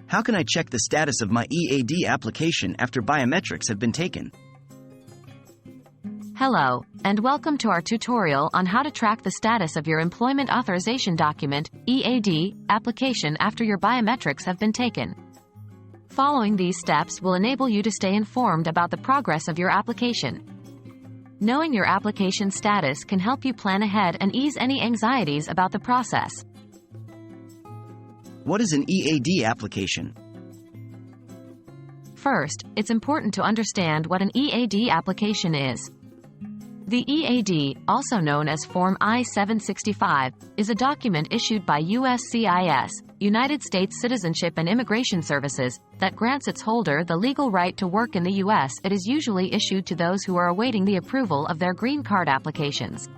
How can I check the status of my EAD application after biometrics have been taken? Hello, and welcome to our tutorial on how to track the status of your Employment Authorization Document, EAD, application after your biometrics have been taken. Following these steps will enable you to stay informed about the progress of your application. Knowing your application status can help you plan ahead and ease any anxieties about the process. What is an EAD application? First, it's important to understand what an EAD application is. The EAD, also known as Form I-765, is a document issued by USCIS, United States Citizenship and Immigration Services, that grants its holder the legal right to work in the U.S. It is usually issued to those who are awaiting the approval of their green card applications.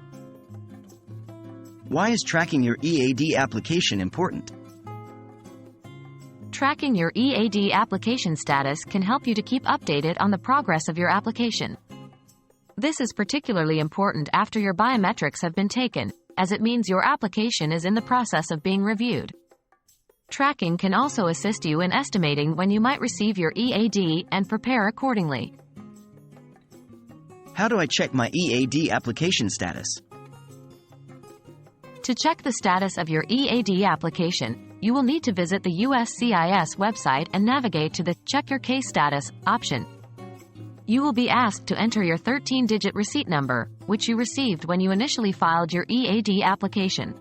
Why is tracking your EAD application important? Tracking your EAD application status can help you to keep updated on the progress of your application. This is particularly important after your biometrics have been taken, as it means your application is in the process of being reviewed. Tracking can also assist you in estimating when you might receive your EAD and prepare accordingly. How do I check my EAD application status? To check the status of your EAD application, you will need to visit the USCIS website and navigate to the Check Your Case Status option. You will be asked to enter your 13-digit receipt number, which you received when you initially filed your EAD application.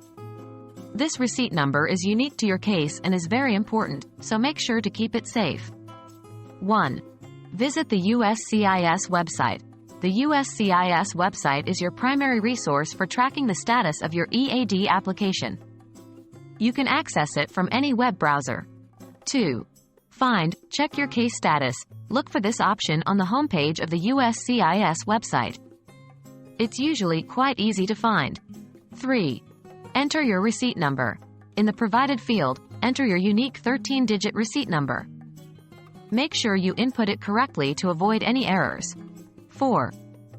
This receipt number is unique to your case and is very important, so make sure to keep it safe. 1. Visit the USCIS website. The USCIS website is your primary resource for tracking the status of your EAD application. You can access it from any web browser. 2. Find Check Your Case Status. Look for this option on the homepage of the USCIS website. It's usually quite easy to find. 3. Enter your receipt number. In the provided field, enter your unique 13-digit receipt number. Make sure you input it correctly to avoid any errors. 4.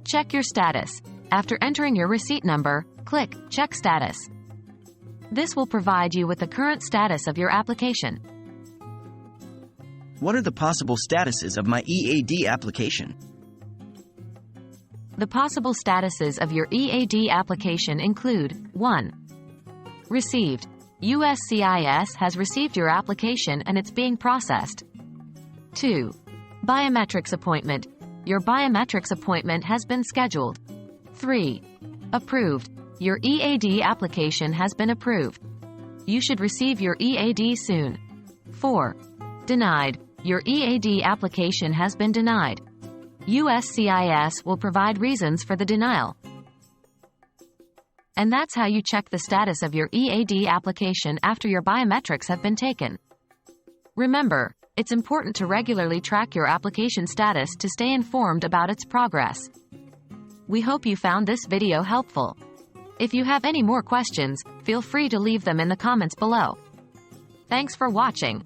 Check your status. After entering your receipt number, click Check Status. This will provide you with the current status of your application. What are the possible statuses of my EAD application? The possible statuses of your EAD application include 1. Received. USCIS has received your application and it's being processed. 2. Biometrics appointment. Your biometrics appointment has been scheduled. 3. Approved. Your EAD application has been approved. You should receive your EAD soon. 4. Denied. Your EAD application has been denied. USCIS will provide reasons for the denial. And that's how you check the status of your EAD application after your biometrics have been taken. Remember, it's important to regularly track your application status to stay informed about its progress. We hope you found this video helpful. If you have any more questions, feel free to leave them in the comments below. Thanks for watching.